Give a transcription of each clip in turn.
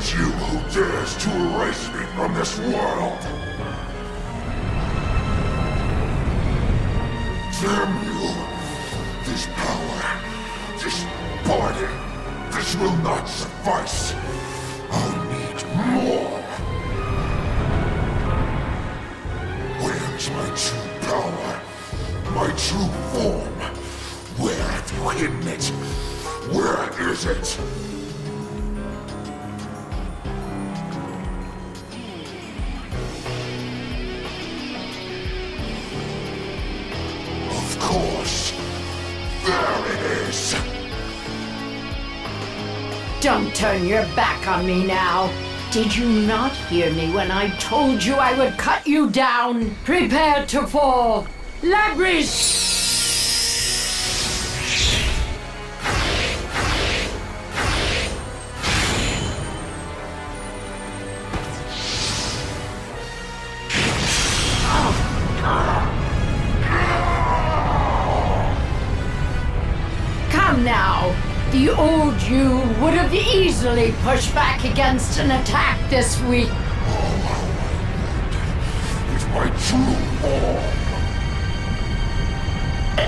It's you who dares to erase me from this world! Damn you! This power, this body, this will not suffice! I need more! Where's my true power? My true form? Where have you hidden it? Where is it? Of course. There it is. Don't turn your back on me now. Did you not hear me when I told you I would cut you down? Prepare to fall. Labris! Come now. The old you would have easily pushed back against an attack this week. With my true form.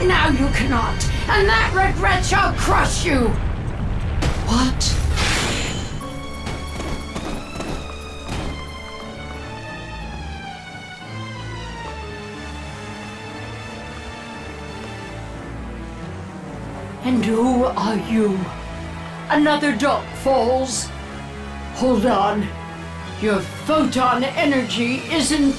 Now you cannot, and that regret shall crush you! What? And who are you? Another Dark Falls? Hold on. Your photon energy isn't...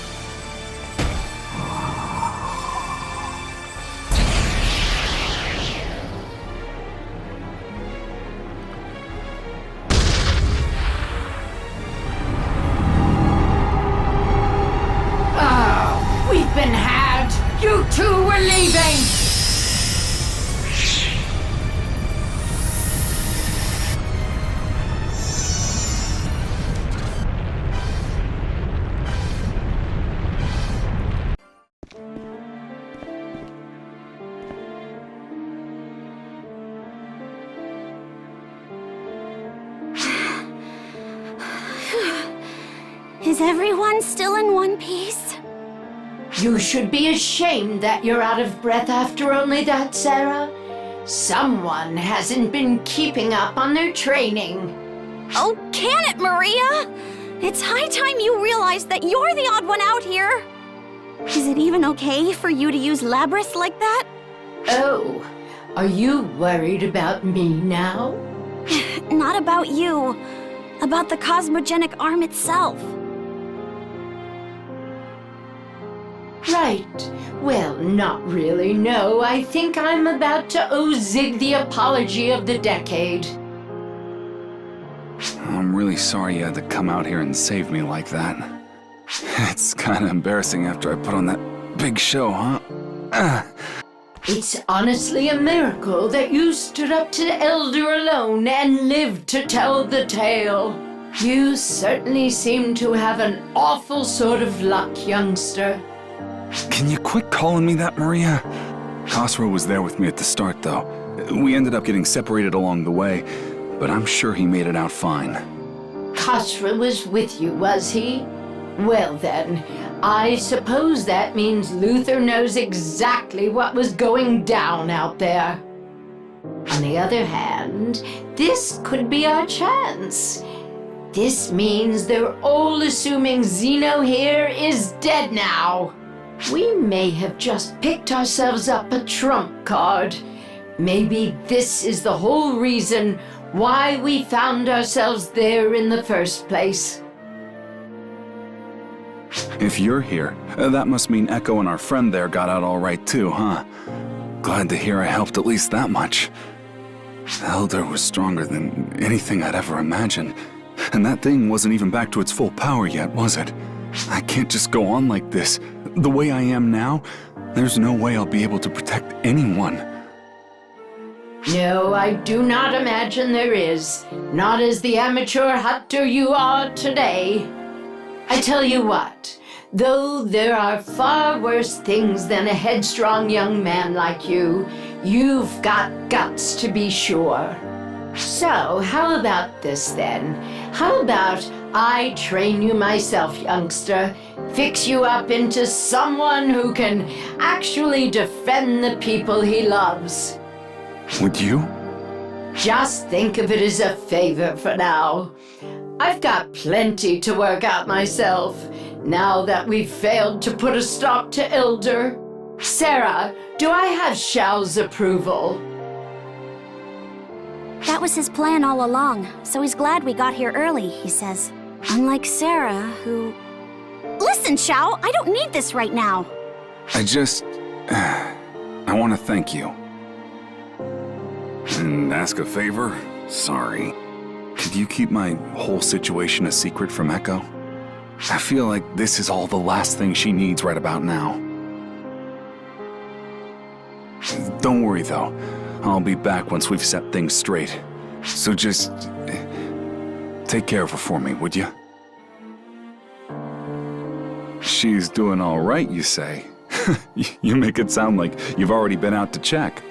Oh, we've been had! You two were leaving! Is everyone still in one piece? You should be ashamed that you're out of breath after only that, Sarah. Someone hasn't been keeping up on their training. Oh, can it, Maria? It's high time you realize that you're the odd one out here. Is it even okay for you to use Labrys like that? Oh, are you worried about me now? Not about you. About the cosmogenic arm itself. Right. Well, not really, no. I think I'm about to owe Zig the apology of the decade. I'm really sorry you had to come out here and save me like that. It's kind of embarrassing after I put on that big show, huh? It's honestly a miracle that you stood up to the Elder alone and lived to tell the tale. You certainly seem to have an awful sort of luck, youngster. Can you quit calling me that, Maria? Khosrow was there with me at the start, though. We ended up getting separated along the way, but I'm sure he made it out fine. Khosrow was with you, was he? Well then, I suppose that means Luther knows exactly what was going down out there. On the other hand, this could be our chance. This means they're all assuming Zeno here is dead now. We may have just picked ourselves up a trump card. Maybe this is the whole reason why we found ourselves there in the first place. If you're here, that must mean Echo and our friend there got out all right too, huh? Glad to hear I helped at least that much. The Elder was stronger than anything I'd ever imagined. And that thing wasn't even back to its full power yet, was it? I can't just go on like this. The way I am now, there's no way I'll be able to protect anyone. No, I do not imagine there is. Not as the amateur hunter you are today. I tell you what, though there are far worse things than a headstrong young man like you, you've got guts to be sure. So, how about this then? How about I train you myself, youngster? Fix you up into someone who can actually defend the people he loves. Would you? Just think of it as a favor for now. I've got plenty to work out myself, now that we've failed to put a stop to Ilder. Sarah, do I have Xiao's approval? That was his plan all along, so he's glad we got here early, he says. Unlike Sarah, who... Listen, Xiao, I don't need this right now. I want to thank you. And ask a favor? Sorry. Could you keep my whole situation a secret from Echo? I feel like this is all the last thing she needs right about now. Don't worry, though. I'll be back once we've set things straight. So just... take care of her for me, would you? She's doing all right, you say? You make it sound like you've already been out to check.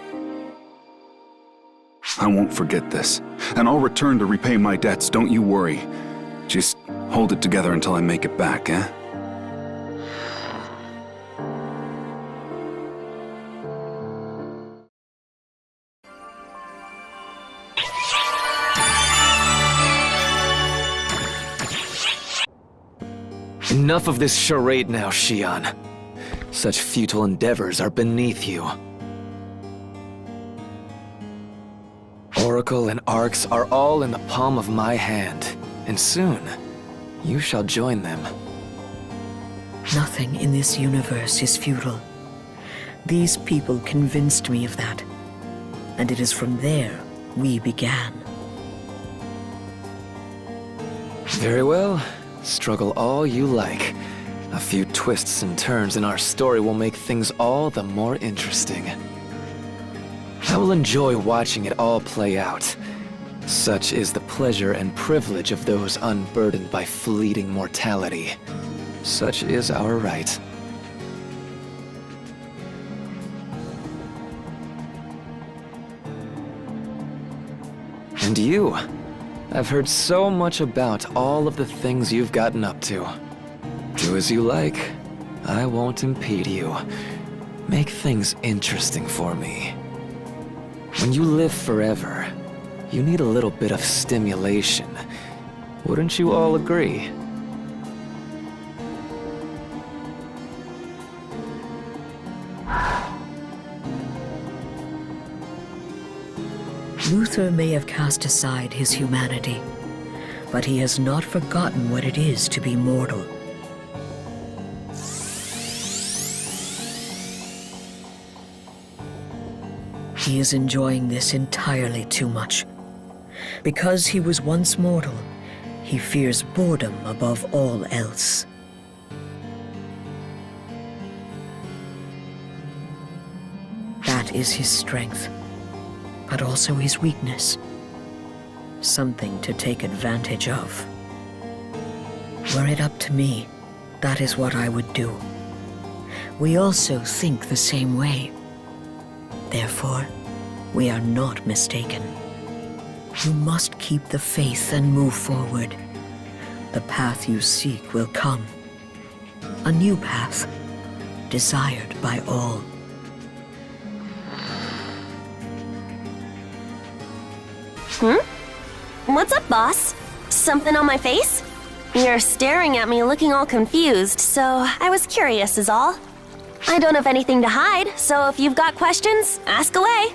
I won't forget this, and I'll return to repay my debts, don't you worry. Just hold it together until I make it back, eh? Enough of this charade now, Xian. Such futile endeavors are beneath you. Oracle and Arcs are all in the palm of my hand, and soon, you shall join them. Nothing in this universe is futile. These people convinced me of that. And it is from there we began. Very well. Struggle all you like. A few twists and turns in our story will make things all the more interesting. I will enjoy watching it all play out. Such is the pleasure and privilege of those unburdened by fleeting mortality. Such is our right. And you. I've heard so much about all of the things you've gotten up to. Do as you like. I won't impede you. Make things interesting for me. When you live forever, you need a little bit of stimulation. Wouldn't you all agree? Luther may have cast aside his humanity, but he has not forgotten what it is to be mortal. He is enjoying this entirely too much. Because he was once mortal, he fears boredom above all else. That is his strength, but also his weakness. Something to take advantage of. Were it up to me, that is what I would do. We also think the same way. Therefore, we are not mistaken. You must keep the faith and move forward. The path you seek will come. A new path, desired by all. What's up, boss? Something on my face? You're staring at me looking all confused, so I was curious is all. I don't have anything to hide, so if you've got questions, ask away.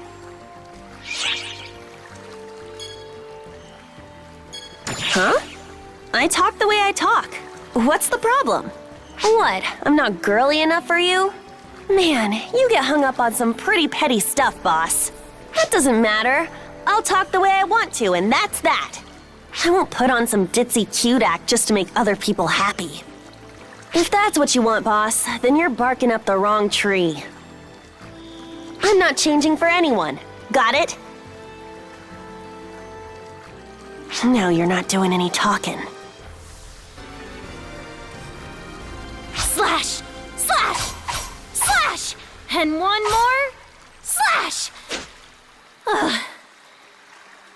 Huh? I talk the way I talk. What's the problem? What, I'm not girly enough for you? Man, you get hung up on some pretty petty stuff, boss. That doesn't matter. I'll talk the way I want to, and that's that. I won't put on some ditzy cute act just to make other people happy. If that's what you want, boss, then you're barking up the wrong tree. I'm not changing for anyone. Got it? Now you're not doing any talking. Slash! Slash! Slash! And one more! Slash! Ugh.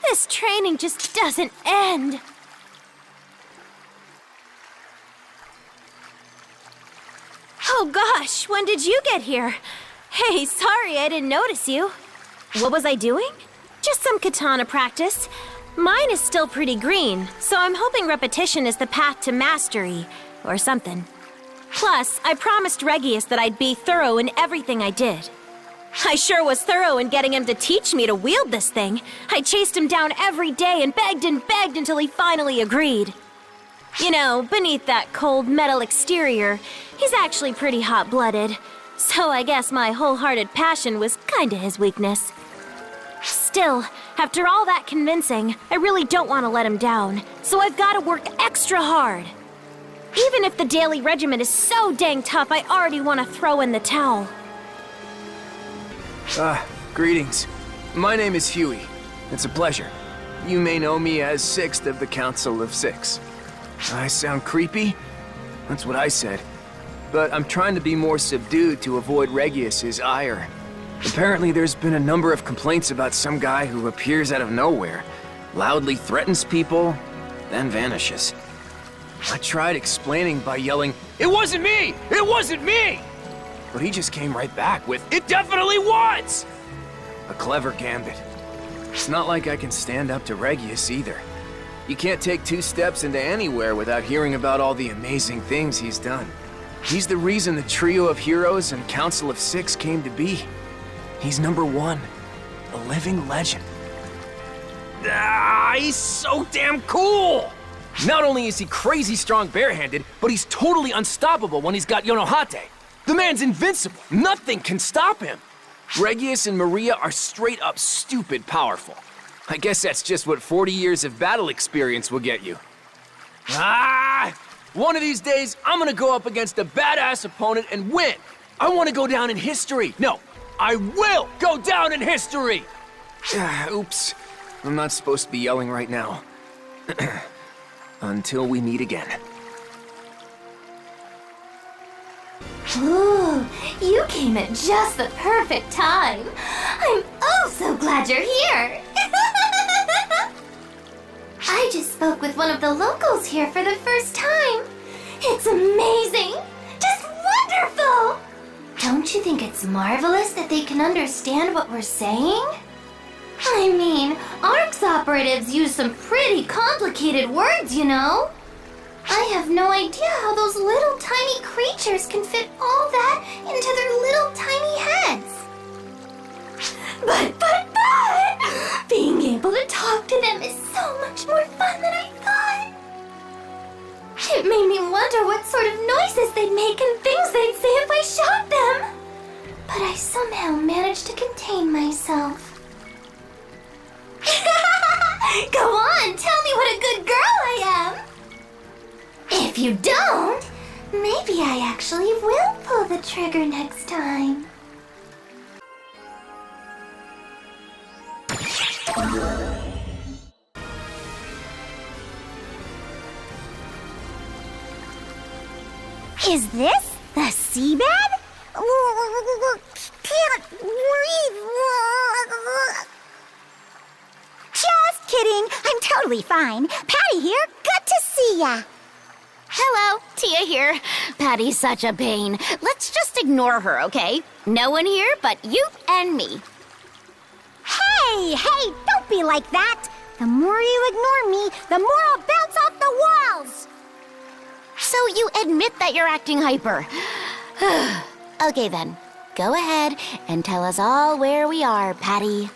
This This training just doesn't end. Oh gosh, when did you get here? Hey, sorry I didn't notice you. What was I doing? Just some katana practice. Mine is still pretty green, so I'm hoping repetition is the path to mastery, or something. Plus, I promised Regius that I'd be thorough in everything I did. I sure was thorough in getting him to teach me to wield this thing. I chased him down every day and begged until he finally agreed. You know, beneath that cold metal exterior, he's actually pretty hot-blooded. So I guess my wholehearted passion was kinda his weakness. Still, after all that convincing, I really don't want to let him down, so I've got to work extra hard. Even if the daily regimen is so dang tough, I already want to throw in the towel. Greetings. My name is Huey. It's a pleasure. You may know me as Sixth of the Council of Six. I sound creepy? That's what I said. But I'm trying to be more subdued to avoid Regius's ire. Apparently there's been a number of complaints about some guy who appears out of nowhere, loudly threatens people, then vanishes. I tried explaining by yelling, "It wasn't me! It wasn't me!" But he just came right back with, "It definitely was!" A clever gambit. It's not like I can stand up to Regius either. You can't take 2 steps into anywhere without hearing about all the amazing things he's done. He's the reason the trio of heroes and Council of Six came to be. He's number 1, a living legend. He's so damn cool! Not only is he crazy strong barehanded, but he's totally unstoppable when he's got Yonohate. The man's invincible. Nothing can stop him. Regius and Maria are straight up stupid powerful. I guess that's just what 40 years of battle experience will get you. One of these days, I'm gonna go up against a badass opponent and win. I want to go down in history. No, I will go down in history! Oops. I'm not supposed to be yelling right now. Until we meet again. Ooh, you came at just the perfect time. I'm oh so glad you're here. I just spoke with one of the locals here for the first time. It's amazing. Just wonderful. Don't you think it's marvelous that they can understand what we're saying? I mean, ARC's operatives use some pretty complicated words, you know. I have no idea how those little tiny creatures can fit all that into their little tiny heads. But, being able to talk to them is so much more fun than I thought. It made me wonder what sort of noises they'd make and things they'd say if I shot them. But I somehow managed to contain myself. Go on, tell me what a good girl I am. If you don't, maybe I actually will pull the trigger next time. Is this the seabed? Can't breathe. Just kidding. I'm totally fine. Patty here. Good to see ya. Hello, Tia here. Patty's such a pain. Let's just ignore her, okay? No one here but you and me. Hey, don't be like that. The more you ignore me, the more I'll bounce off the walls. So you admit that you're acting hyper. Okay then, go ahead and tell us all where we are, Patty.